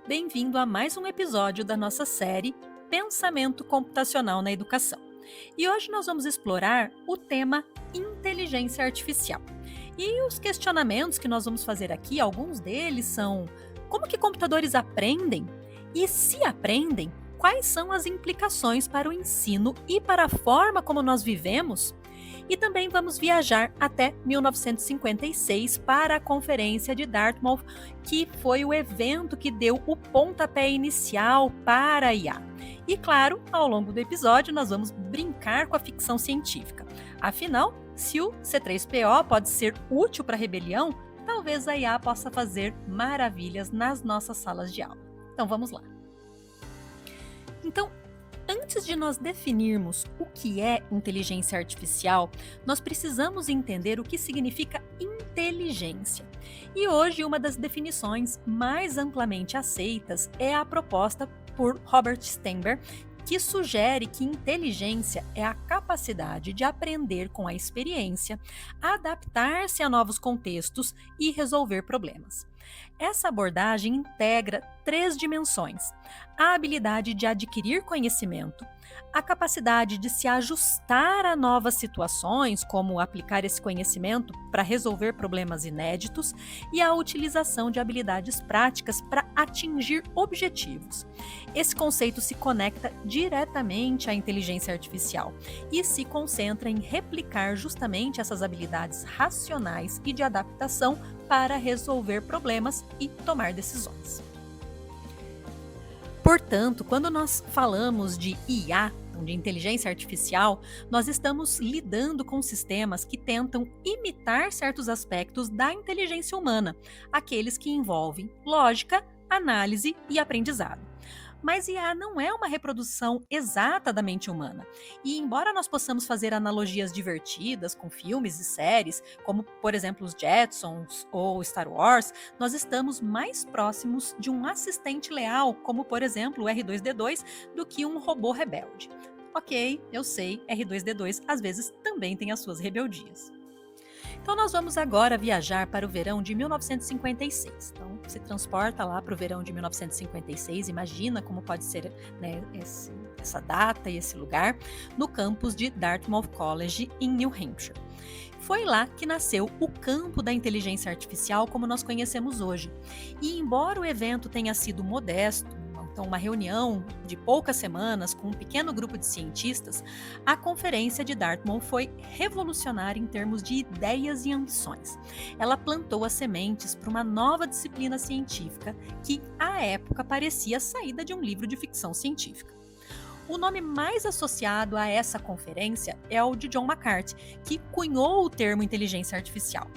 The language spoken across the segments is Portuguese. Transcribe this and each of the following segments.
Bem-vindo a mais um episódio da nossa série Pensamento Computacional na Educação. E hoje nós vamos explorar o tema inteligência artificial. E os questionamentos que nós vamos fazer aqui, alguns deles são: como que computadores aprendem? E se aprendem, quais são as implicações para o ensino e para a forma como nós vivemos? E também vamos viajar até 1956 para a Conferência de Dartmouth, que foi o evento que deu o pontapé inicial para a IA. E claro, ao longo do episódio nós vamos brincar com a ficção científica. Afinal, se o C3PO pode ser útil para a rebelião, talvez a IA possa fazer maravilhas nas nossas salas de aula. Então vamos lá. Então, antes de nós definirmos o que é inteligência artificial, nós precisamos entender o que significa inteligência. E hoje, uma das definições mais amplamente aceitas é a proposta por Robert Sternberg, que sugere que inteligência é a capacidade de aprender com a experiência, adaptar-se a novos contextos e resolver problemas. Essa abordagem integra 3 dimensões: a habilidade de adquirir conhecimento, a capacidade de se ajustar a novas situações, como aplicar esse conhecimento para resolver problemas inéditos, e a utilização de habilidades práticas para atingir objetivos. Esse conceito se conecta diretamente à inteligência artificial e se concentra em replicar justamente essas habilidades racionais e de adaptação para resolver problemas e tomar decisões. Portanto, quando nós falamos de IA, de inteligência artificial, nós estamos lidando com sistemas que tentam imitar certos aspectos da inteligência humana, aqueles que envolvem lógica, análise e aprendizado. Mas IA não é uma reprodução exata da mente humana. E embora nós possamos fazer analogias divertidas com filmes e séries, como por exemplo os Jetsons ou Star Wars, nós estamos mais próximos de um assistente leal, como por exemplo o R2-D2, do que um robô rebelde. Ok, eu sei, R2-D2 às vezes também tem as suas rebeldias. Então nós vamos agora viajar para o verão de 1956. Então se transporta lá para o verão de 1956, imagina como pode ser, né, essa data e esse lugar, no campus de Dartmouth College, em New Hampshire. Foi lá que nasceu o campo da inteligência artificial como nós conhecemos hoje. E embora o evento tenha sido modesto, então uma reunião de poucas semanas com um pequeno grupo de cientistas, a conferência de Dartmouth foi revolucionária em termos de ideias e ambições. Ela plantou as sementes para uma nova disciplina científica que, à época, parecia saída de um livro de ficção científica. O nome mais associado a essa conferência é o de John McCarthy, que cunhou o termo inteligência artificial.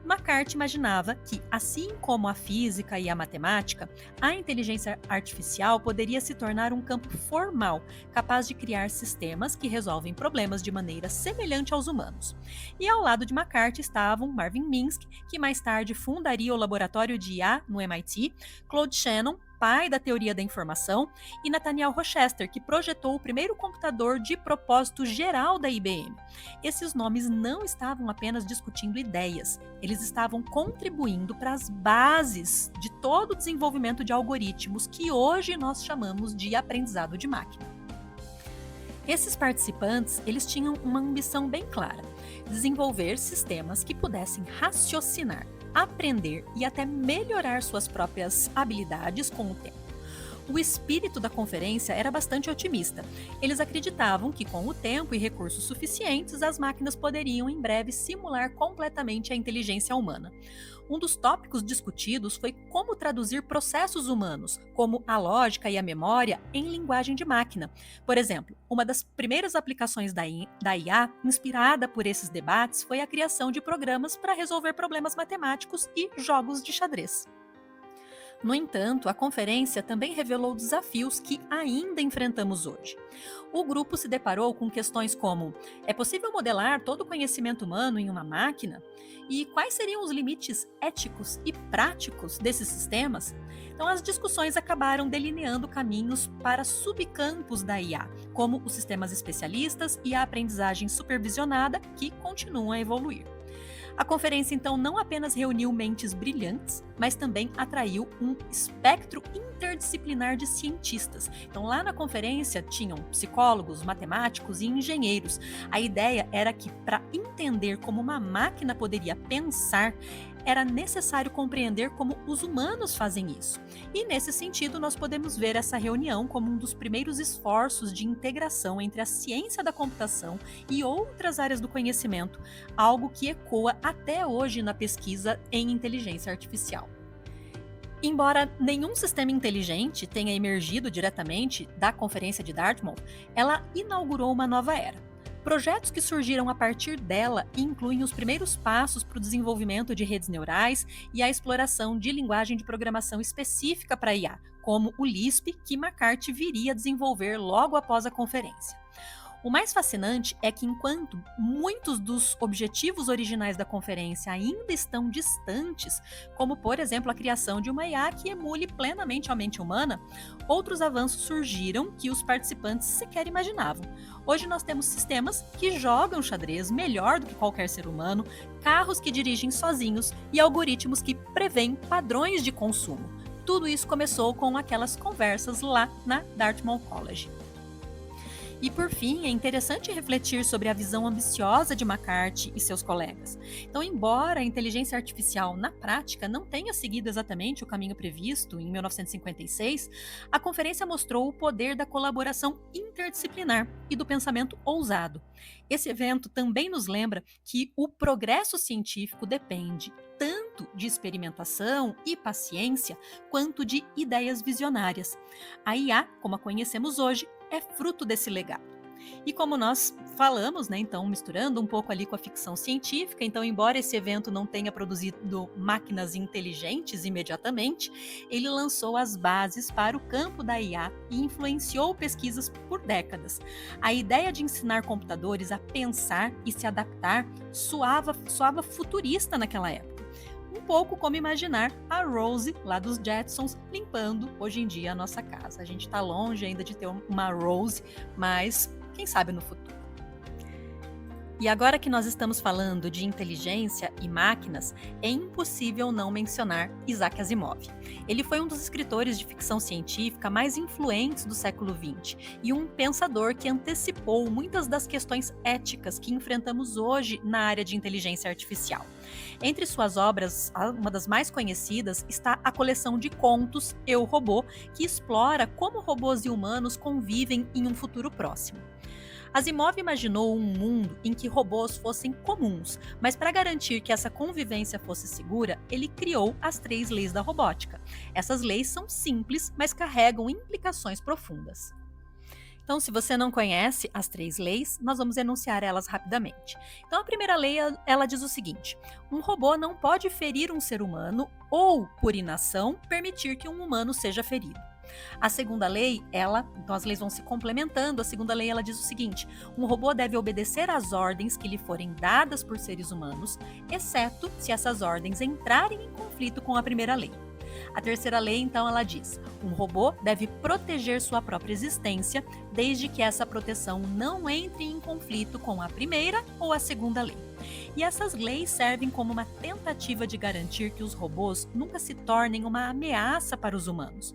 McCarthy imaginava que, assim como a física e a matemática, a inteligência artificial poderia se tornar um campo formal, capaz de criar sistemas que resolvem problemas de maneira semelhante aos humanos. E ao lado de McCarthy estavam Marvin Minsky, que mais tarde fundaria o laboratório de IA no MIT, Claude Shannon, pai da teoria da informação, e Nathaniel Rochester, que projetou o primeiro computador de propósito geral da IBM. Esses nomes não estavam apenas discutindo ideias, eles estavam contribuindo para as bases de todo o desenvolvimento de algoritmos que hoje nós chamamos de aprendizado de máquina. Esses participantes, eles tinham uma ambição bem clara: desenvolver sistemas que pudessem raciocinar, aprender e até melhorar suas próprias habilidades com o tempo. O espírito da conferência era bastante otimista. Eles acreditavam que, com o tempo e recursos suficientes, as máquinas poderiam em breve simular completamente a inteligência humana. Um dos tópicos discutidos foi como traduzir processos humanos, como a lógica e a memória, em linguagem de máquina. Por exemplo, uma das primeiras aplicações da IA, inspirada por esses debates, foi a criação de programas para resolver problemas matemáticos e jogos de xadrez. No entanto, a conferência também revelou desafios que ainda enfrentamos hoje. O grupo se deparou com questões como: é possível modelar todo o conhecimento humano em uma máquina? E quais seriam os limites éticos e práticos desses sistemas? Então, as discussões acabaram delineando caminhos para subcampos da IA, como os sistemas especialistas e a aprendizagem supervisionada, que continuam a evoluir. A conferência, então, não apenas reuniu mentes brilhantes, mas também atraiu um espectro interdisciplinar de cientistas. Então, lá na conferência tinham psicólogos, matemáticos e engenheiros. A ideia era que, para entender como uma máquina poderia pensar, era necessário compreender como os humanos fazem isso. E, nesse sentido, nós podemos ver essa reunião como um dos primeiros esforços de integração entre a ciência da computação e outras áreas do conhecimento, algo que ecoa até hoje na pesquisa em inteligência artificial. Embora nenhum sistema inteligente tenha emergido diretamente da Conferência de Dartmouth, ela inaugurou uma nova era. Projetos que surgiram a partir dela incluem os primeiros passos para o desenvolvimento de redes neurais e a exploração de linguagem de programação específica para IA, como o Lisp, que McCarthy viria a desenvolver logo após a conferência. O mais fascinante é que, enquanto muitos dos objetivos originais da conferência ainda estão distantes, como, por exemplo, a criação de uma IA que emule plenamente a mente humana, outros avanços surgiram que os participantes sequer imaginavam. Hoje nós temos sistemas que jogam xadrez melhor do que qualquer ser humano, carros que dirigem sozinhos e algoritmos que prevêem padrões de consumo. Tudo isso começou com aquelas conversas lá na Dartmouth College. E, por fim, é interessante refletir sobre a visão ambiciosa de McCarthy e seus colegas. Então, embora a inteligência artificial, na prática, não tenha seguido exatamente o caminho previsto em 1956, a conferência mostrou o poder da colaboração interdisciplinar e do pensamento ousado. Esse evento também nos lembra que o progresso científico depende tanto de experimentação e paciência, quanto de ideias visionárias. A IA, como a conhecemos hoje, é fruto desse legado. E como nós falamos, né, então misturando um pouco ali com a ficção científica, então embora esse evento não tenha produzido máquinas inteligentes imediatamente, ele lançou as bases para o campo da IA e influenciou pesquisas por décadas. A ideia de ensinar computadores a pensar e se adaptar soava futurista naquela época. Um pouco como imaginar a Rose, lá dos Jetsons, limpando hoje em dia a nossa casa. A gente está longe ainda de ter uma Rose, mas quem sabe no futuro. E agora que nós estamos falando de inteligência e máquinas, é impossível não mencionar Isaac Asimov. Ele foi um dos escritores de ficção científica mais influentes do século XX e um pensador que antecipou muitas das questões éticas que enfrentamos hoje na área de inteligência artificial. Entre suas obras, uma das mais conhecidas está a coleção de contos Eu, Robô, que explora como robôs e humanos convivem em um futuro próximo. Asimov imaginou um mundo em que robôs fossem comuns, mas para garantir que essa convivência fosse segura, ele criou as 3 leis da robótica. Essas leis são simples, mas carregam implicações profundas. Então, se você não conhece as 3 leis, nós vamos enunciar elas rapidamente. Então, a primeira lei, ela diz o seguinte: um robô não pode ferir um ser humano ou, por inação, permitir que um humano seja ferido. A segunda lei, então as leis vão se complementando. A segunda lei, ela diz o seguinte: um robô deve obedecer às ordens que lhe forem dadas por seres humanos, exceto se essas ordens entrarem em conflito com a primeira lei. A terceira lei, então, ela diz: um robô deve proteger sua própria existência, desde que essa proteção não entre em conflito com a primeira ou a segunda lei. E essas leis servem como uma tentativa de garantir que os robôs nunca se tornem uma ameaça para os humanos.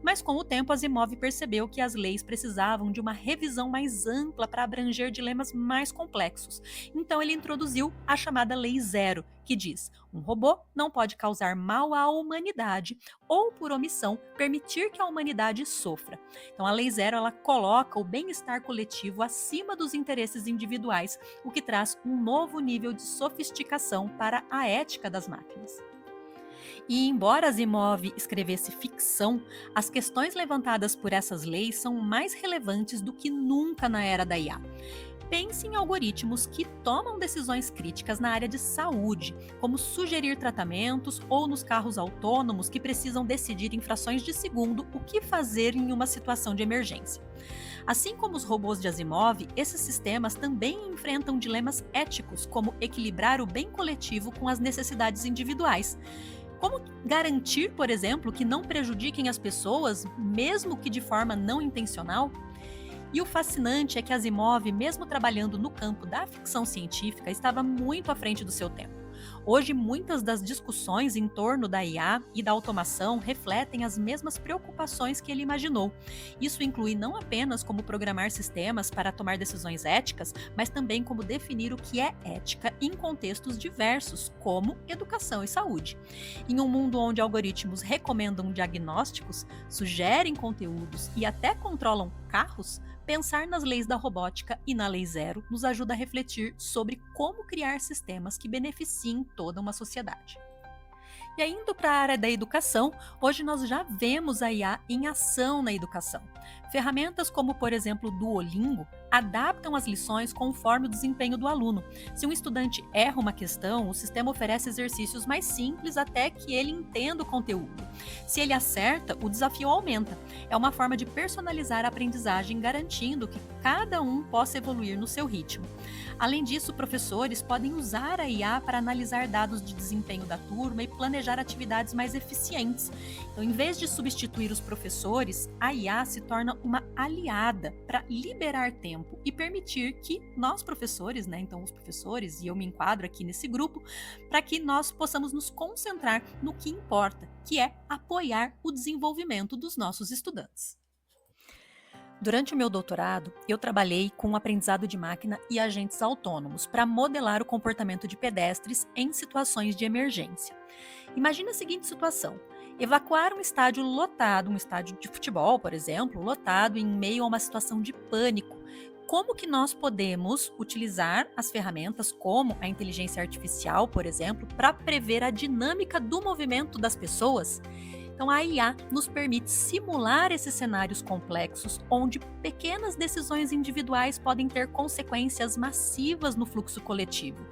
Mas com o tempo, Asimov percebeu que as leis precisavam de uma revisão mais ampla para abranger dilemas mais complexos. Então ele introduziu a chamada Lei Zero, que diz: um robô não pode causar mal à humanidade ou, por omissão, permitir que a humanidade sofra. Então a Lei Zero, ela coloca o bem-estar coletivo acima dos interesses individuais, o que traz um novo nível de sofisticação para a ética das máquinas. E embora Asimov escrevesse ficção, as questões levantadas por essas leis são mais relevantes do que nunca na era da IA. Pense em algoritmos que tomam decisões críticas na área de saúde, como sugerir tratamentos, ou nos carros autônomos que precisam decidir em frações de segundo o que fazer em uma situação de emergência. Assim como os robôs de Asimov, esses sistemas também enfrentam dilemas éticos, como equilibrar o bem coletivo com as necessidades individuais. Como garantir, por exemplo, que não prejudiquem as pessoas, mesmo que de forma não intencional? E o fascinante é que Asimov, mesmo trabalhando no campo da ficção científica, estava muito à frente do seu tempo. Hoje, muitas das discussões em torno da IA e da automação refletem as mesmas preocupações que ele imaginou. Isso inclui não apenas como programar sistemas para tomar decisões éticas, mas também como definir o que é ética em contextos diversos, como educação e saúde. Em um mundo onde algoritmos recomendam diagnósticos, sugerem conteúdos e até controlam carros, pensar nas leis da robótica e na Lei Zero nos ajuda a refletir sobre como criar sistemas que beneficiem toda uma sociedade. E aí, indo para a área da educação, hoje nós já vemos a IA em ação na educação. Ferramentas como, por exemplo, o Duolingo adaptam as lições conforme o desempenho do aluno. Se um estudante erra uma questão, o sistema oferece exercícios mais simples até que ele entenda o conteúdo. Se ele acerta, o desafio aumenta. É uma forma de personalizar a aprendizagem, garantindo que cada um possa evoluir no seu ritmo. Além disso, professores podem usar a IA para analisar dados de desempenho da turma e planejar atividades mais eficientes. Então, em vez de substituir os professores, a IA se torna uma aliada para liberar tempo e permitir que nós professores, então os professores, e eu me enquadro aqui nesse grupo, para que nós possamos nos concentrar no que importa, que é apoiar o desenvolvimento dos nossos estudantes. Durante o meu doutorado, eu trabalhei com o aprendizado de máquina e agentes autônomos para modelar o comportamento de pedestres em situações de emergência. Imagine a seguinte situação: evacuar um estádio lotado, um estádio de futebol, por exemplo, lotado em meio a uma situação de pânico. Como que nós podemos utilizar as ferramentas como a inteligência artificial, por exemplo, para prever a dinâmica do movimento das pessoas? Então, a IA nos permite simular esses cenários complexos, onde pequenas decisões individuais podem ter consequências massivas no fluxo coletivo.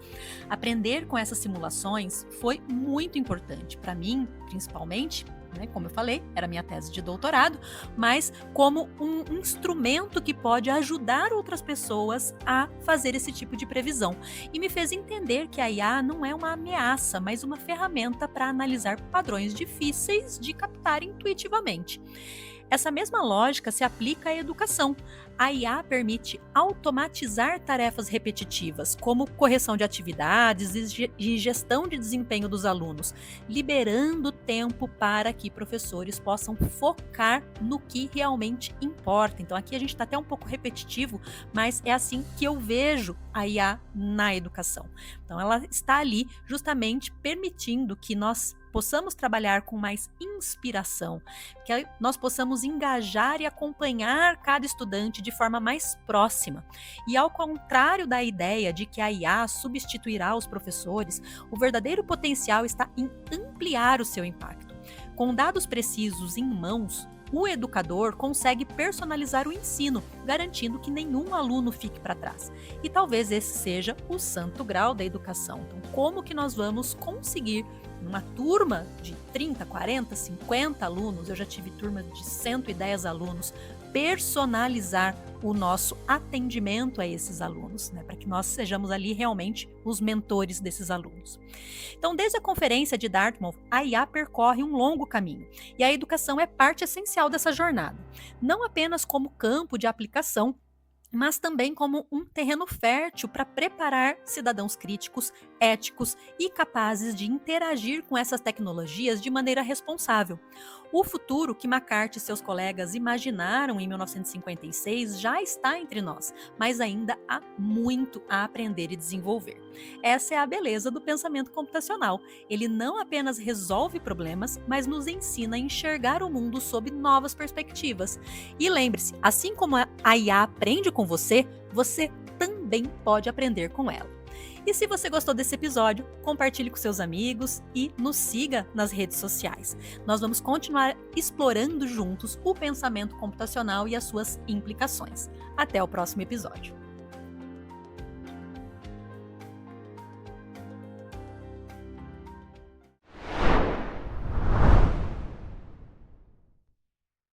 Aprender com essas simulações foi muito importante para mim, principalmente. Como eu falei, era minha tese de doutorado, mas como um instrumento que pode ajudar outras pessoas a fazer esse tipo de previsão. E me fez entender que a IA não é uma ameaça, mas uma ferramenta para analisar padrões difíceis de captar intuitivamente. Essa mesma lógica se aplica à educação. A IA permite automatizar tarefas repetitivas, como correção de atividades e gestão de desempenho dos alunos, liberando tempo para que professores possam focar no que realmente importa. Então, aqui a gente está até um pouco repetitivo, mas é assim que eu vejo a IA na educação. Então, ela está ali justamente permitindo que nós possamos trabalhar com mais inspiração, que nós possamos engajar e acompanhar cada estudante de forma mais próxima. E ao contrário da ideia de que a IA substituirá os professores, o verdadeiro potencial está em ampliar o seu impacto. Com dados precisos em mãos, o educador consegue personalizar o ensino, garantindo que nenhum aluno fique para trás. E talvez esse seja o santo grau da educação. Então, como que nós vamos conseguir, numa turma de 30, 40, 50 alunos, eu já tive turma de 110 alunos, personalizar o nosso atendimento a esses alunos, para que nós sejamos ali realmente os mentores desses alunos. Então, desde a conferência de Dartmouth, a IA percorre um longo caminho, e a educação é parte essencial dessa jornada, não apenas como campo de aplicação, mas também como um terreno fértil para preparar cidadãos críticos, éticos e capazes de interagir com essas tecnologias de maneira responsável. O futuro que McCarthy e seus colegas imaginaram em 1956 já está entre nós, mas ainda há muito a aprender e desenvolver. Essa é a beleza do pensamento computacional. Ele não apenas resolve problemas, mas nos ensina a enxergar o mundo sob novas perspectivas. E lembre-se, assim como a IA aprende com você, você também pode aprender com ela. E se você gostou desse episódio, compartilhe com seus amigos e nos siga nas redes sociais. Nós vamos continuar explorando juntos o pensamento computacional e as suas implicações. Até o próximo episódio.